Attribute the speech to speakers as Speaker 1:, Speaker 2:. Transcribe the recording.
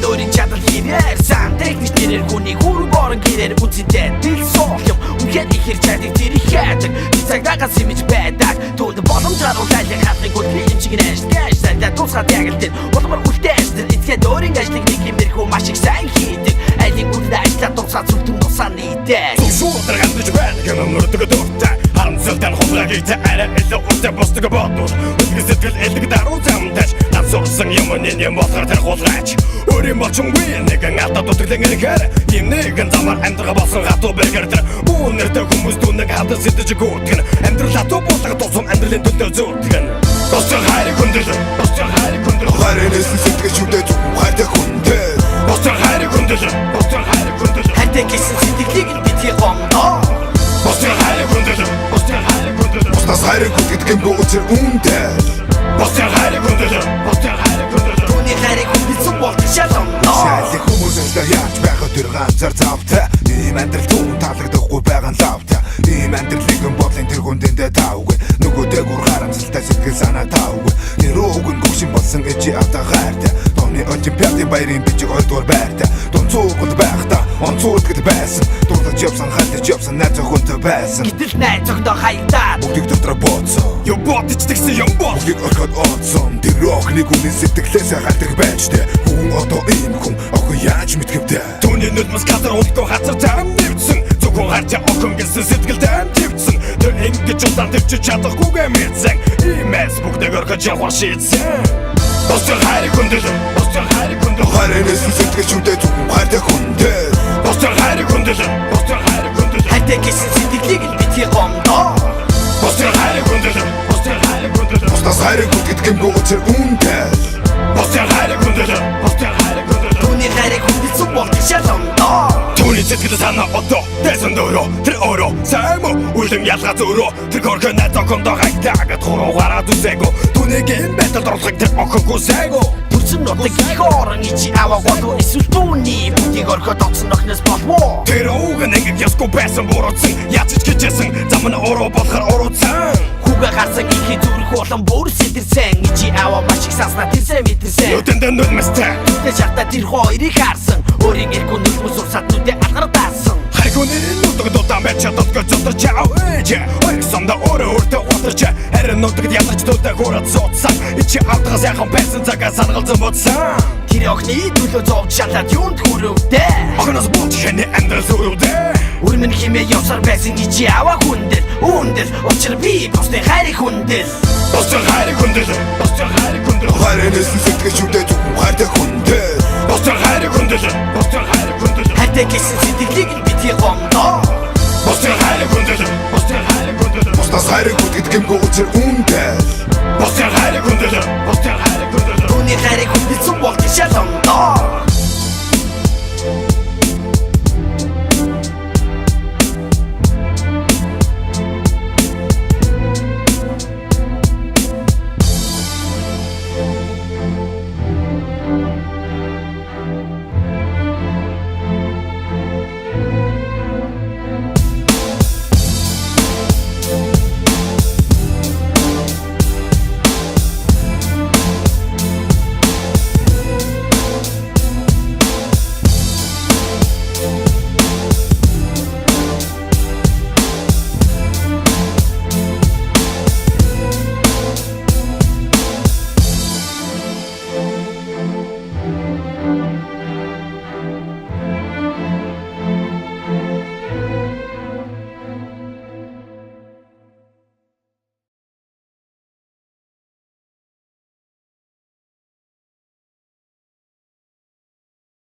Speaker 1: Өөрийн өөрийн чадал хийрээр сан техник нэрээр хүний хүрэг орон гэрээр үзэдээ дил соох юм үнхээр ихэр чадыг тэр их хайдаг цагтаагаас имиж байдаг тууд боломжоор улайлах хатыг үлдээ юм шиг нээштэй сайдаа тусгаад ягалдэн улмар үлдээстэр эцгээд өөрийн ажлыг нэг юмэрхүү маш их сайн хийдэг айлын үлдээ ажлаа тусаад зүлтэн тусаа нийтэй
Speaker 2: Шуудар гандаж байдаг юм мөрдөг дуртай харамсалтай хулгайг ийтэй арай илүү үлдээ босдог бодвол үлгэн сэтгэл элэг даруй замтаж над сурсан юмны юм болохоор тэр хулгайч өөрийн болчонгүй нэгэн алдаад утгалан ирэхээр тийм нэгэн замаар амьдрах болсон хатуу бэргэр тэр үүнэртэй хүмүүс түүнийг хадас сэтэж гүтгэн амьдрал хатуу болгох тусам амьдралын төлөө зүүтгэн босдог хайрыг хүндэл босдог хайрыг хүндэл
Speaker 3: хайрынээс сэтгэж үдээ зөвхөн хайртай хүндэл
Speaker 2: босдог хайрыг хүндэл босдог хайрыг хүндэл
Speaker 1: хайртай гэсэн сэтгэлийг битгий гомдоо
Speaker 2: босдог хайрыг хүндэл босдог хайрыг хүндэл
Speaker 3: бусдаас хайрыг хүндэт гэмгүй учир үндээл
Speaker 2: босдог хайрыг хүндэл босдог хайрыг хүндэл
Speaker 1: түүний хайрыг хүндэлсэн болдог шалгамдоо
Speaker 3: шайлах хүмүүсээ яаж байхад тэр ганцаар завтай ийм амьдрал түүн таалагдахгүй байгаа лавтай ийм амьдралыг бодлын тэр хүндэндээ таавгүй нөгөөдөө гур харамсалтай сэтгэл санаа таавгүй тэр уугын гүшин болсон ичи ата гайртай тооны олимпиадын баярын бичиг хоёрдугаар байртай тонцоогод байхдаа онцоодгод байсан дуулаж явсан хатаж явсан найз охинтой байсан
Speaker 1: гэтэл найз зогдоо хаягдаад
Speaker 3: бүгдийг дотроо бооцсон
Speaker 2: юм бодож тэгсэн юм бол
Speaker 3: бүгдийг орхоод оцсон тэр охины гүний сэтгэлээс хатдаг байж тэ хүн одоо ийм хүн охин яаж мэдгэвдэ
Speaker 2: түүний нүдмэс кадр унтгүй хацар цаан нэвсэн зөвхөн харж охин гэсэн сэтгэлдээ нэвсэн тэр ингэж удаан төвч чадахгүйгээ мэдсэн иймээс бүгдийг орхож явах шийдсэн босдог хайрыг хүндэл босдог хайрыг хүндэл
Speaker 3: хайрынээс сэтгэж үдээ зөвхөн хайртай хүндэл
Speaker 2: босдог хайрыг хүндэл босдог хайрыг хүндэл
Speaker 1: хайртай гэсэн сэтгэлийг битгий гомдоо
Speaker 2: босдог хайрыг хүндэл босдог хайрыг хүндэл
Speaker 3: бусдаас хайрыг хүндэт гэмгүй учир үндээл
Speaker 2: босдог хайрыг хүндэл босдог хайрыг хүндэл
Speaker 1: түүний хайрыг хүндэлсэн болдог шалгамдоо
Speaker 2: түүний сэтгэл санаа одоо дэсэн дөөрөө тэр өөрөө сайн мө үлэн ялгаа зөөрөө тэр горхон найз охиндоо хайтаагаад хуруу гараад үзээгөө түүнийг энэ байтал орлохыг тэр охингүй сайгөө
Speaker 1: бүрсэн нутаг их орон ичи аваа гол эсвэл түүний бүгдийг орхоод оцсон охноос болвоо
Speaker 2: тэр ууган ингэж ясгүй байсан буруутсан яаж ч гэжсэн зам нь уруу болохоор уруутсан
Speaker 1: хүүгээ гарсан ихий зүрх болон бүр сэтэрсэн ичи аваа маш их санснаа тэрсэн мэдэрсэн
Speaker 2: нүдэндээ нүдмэстэй
Speaker 1: тэр жахта тэр хоёрыг харсан өөрийн эргүү нүдмэс урсаад нүдэ алгардаасан
Speaker 2: хайгууны нүдэг дутан байж чаддгаа зодорч ээж ойрсондоо өөрөө удирч харин нүдэг ядарч дутаа хураад суудсан ичи алдгаас яхан байсан цагаа сангалзан бодсан
Speaker 1: тэр охины төлөө зовж шалаад юунд хүрвдээ
Speaker 2: охноос бууч хэний амьдрал сүрвдээ
Speaker 1: үрмэн химээ явсаар байсан ичи аваа хүндэл үндэл учир би бостой хайрыг хүндэл
Speaker 2: босдог хайрыг хүндэл босдог хайрыг хүндэл
Speaker 3: хайрынээс сэтгэж үдээ зөвхөн хайртай хүндэл
Speaker 2: босдог хайрыг хүндэл босдог хайрыг хүндэл
Speaker 1: хайртай гэсэн сэтгэлийг битгий гомдоо
Speaker 2: босдог хайрыг хүндэл босдог хайрыг хүндэл
Speaker 3: бусдаас хайрыг хүндэт гэмгүй учир үндээл
Speaker 2: босдог хайрыг хүндэл босдог хайрыг хүндэл
Speaker 1: түүний хайрыг хүндэлсэн болдог шалгамдоо